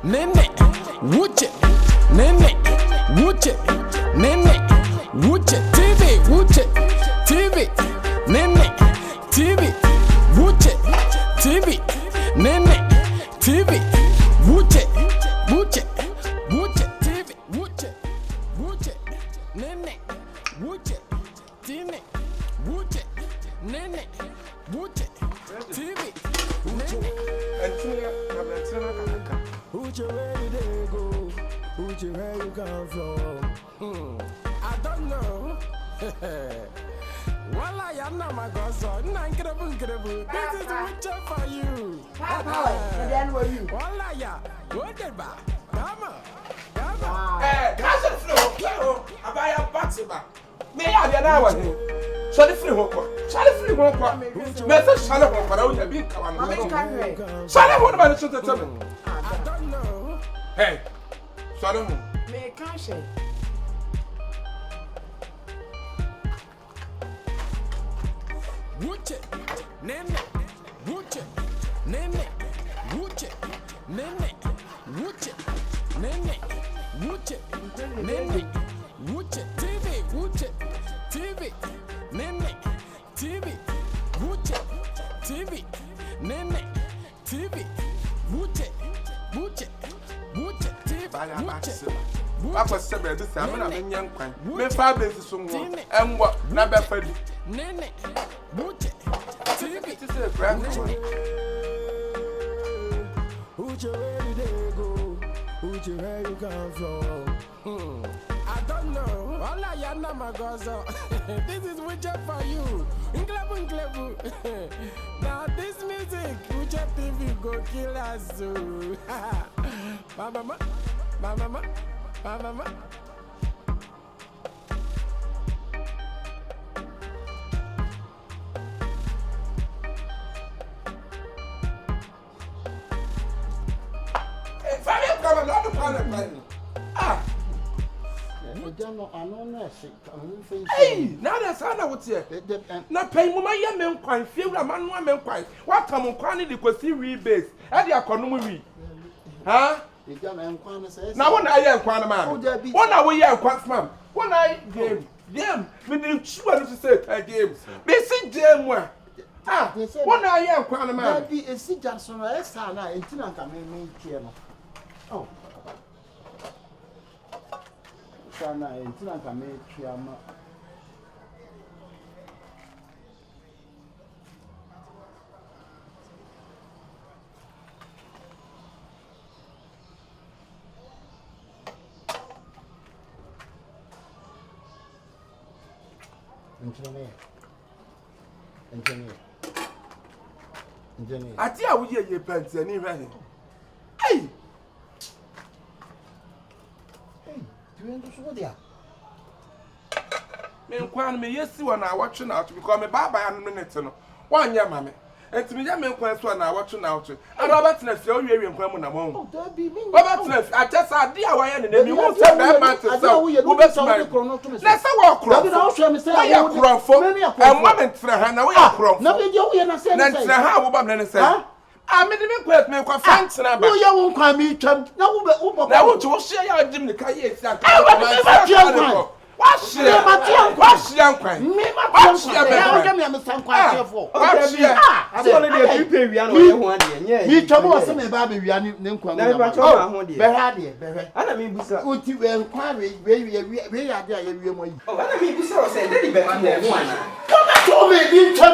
Nene, Wuche, Nene, Wuche, Nene, Wuche, TV, Wuche, TV, Nene, TV, Wuche, TV, Nene, TV, Wuche, Wuche, Wuche, TV, Wuche, Wuche, Nene, Wuche, TV, Wuche, Nene, Wuche, TV, Nene. Uche, where did they go? Uche, where you come from? I don't know. Walla, you're not my godson. This is Uche for you. And then were you? Walla, yeah. What the ba? Come on. Come on. That's a flow. I buy a battery back. May I be an hour? Shall the free walk? Shall the free walk? Message shall I walk around the big car? Shall I want about the shooter? I don't know. Hey, Solomon. May I say? Wuche, Nene, Wuche, Nene, Wuche, Nene, Wuche, Nene, Wuche, Nene, Wuche, TV, Wuche, TV, Nene, TV, Wuche, TV, Nene, TV, Wuche, Wuche, Wuche, TV, Wuche. What was said by this time? I'm in young crime. My father is so and what? Never fed Nene, Wuche, TV, it is a grandson. Uche, where did they go? Uche, where you come from? I don't know. Walla, you're not my godson. This is Uche for you. Nklebu. Now this music, Uche TV go kill us. Mama. Hey, now that's how I would say. Not pay my young quite feel a man, woman quite. What come on, quantity was see rebase at the economy? Huh? Now, when I am quite a man, 1 hour, yeah, quite ma'am. 1 eye game, with the children to say a game. Basic game where. Ah, 1 hour, yeah, quite a man. Be a sea Johnson, I saw now, and Tinaka may make oh. Sana and Tinaka may triama. Engineer. I tell you, you pants anyway. Hey, do you understand what they are? me inquire me, yes, you are now watching out to become a baba and minute. 1 year, mammy. And to me, I may question now watching out. And Robert Ness, you're in Cremona. Oh, that be me. Robert Ness, I just saw dear Wyan and you won't tell that man to sell. Who best my let's walk around. I am crop for me. And woman for her now. We are crop. No, you are saying that's how woman said. I made him quit me for fancy. No, you won't come me. Now, would you share your Jim the Kaye? What's your crime? Me, what's your for? Me, trouble was some baby, we are named Quamma. Berardi, I don't mean, would you inquire we are there? Oh, I don't mean, so say, let me bet one. Come to me, you chum.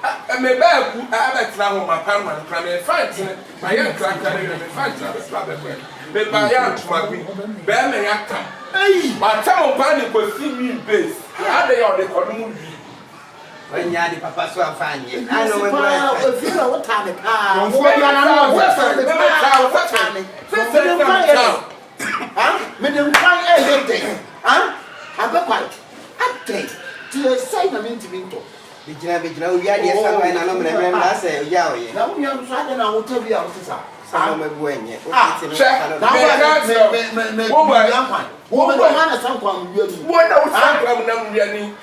I may bear who I have now my parent, primary fight. My young cracker, fight. But my young twin, bear may act. Hey, my town panic will see me base. How they are the economy. When you're the papa, so I find you. I know what time it is. Madam, cry everything. I'm not quite. I think to say I'm into me. We are the somewhere and I'm going to say, yeah, now we are trying and I will tell you how to say. I'm a Woman, man, some come. What I was saying,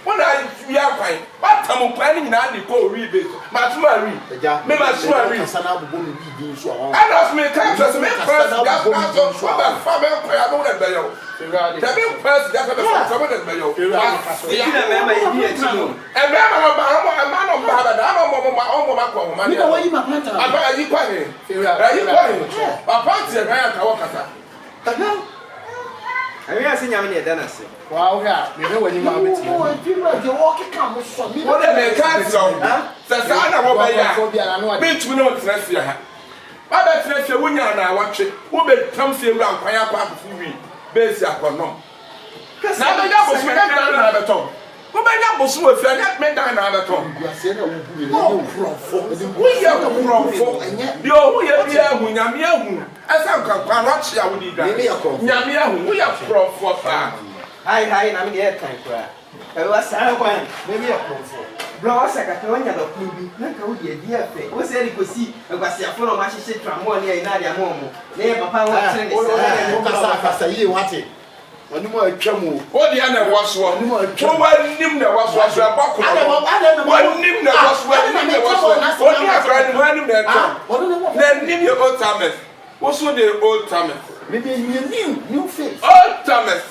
when I are fine. But I'm planning now to go read it. Matumari, Matumari, and as me come to me first, that's not so bad. Father, I don't have bello. The big first, that's what some of the bello. And a man of Baba, I'm on I mean, I see you in Dennis. Wow, you know when you are with you walk come so me. What they can't so, that's I bitch, we know it's less here. But that's less when you and I watch it. Who may come see around Quaya Papa for me, base up or no. Because now the double swing down at the top. Who may not be smooth, and that meant down at the top. You are saying, we are the wrong for, and yet you're here when I'm here. As I can watch you, we need that. We are pro for Hi, I'm here. Time for I was silent. Maybe a pro for. Blow a second, when you're not moving, like how you dear thing. What's any could see? I was your full of my shit from 1 year in Nadia Momo. Never Papa was saying, you want it. When you were a chum, what the other was one, who was named the was a buckle. One named the was one, then name your old Thomas. What's with the old Thomas? Maybe you new face. Old Thomas.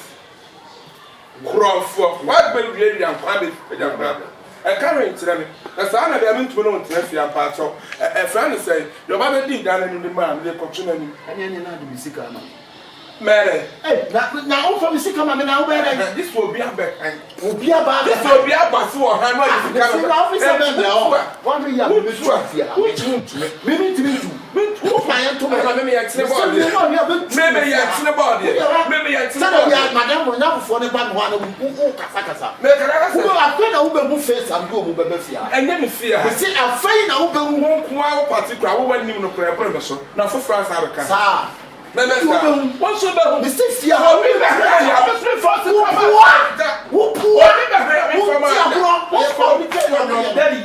Crawford, what will be young Pabby, young brother? A current to them. As I have been to know Tennessee part of a friend say, your mother did down in the man, they continue, and you're not to be sick. Mary, now from the sick man, now this will be a back and will be about this will be a basu or hand. One year, we mean to meet you. Maybe Madame will never for the bad one who Casacasa. I feel a woman who face and go Mubefia. And then fear. I say, I'm afraid I will particular when you know prayer permission. Now for France, I can. What's the mistake? You are me back. I was before to come out. Who poor? Daddy,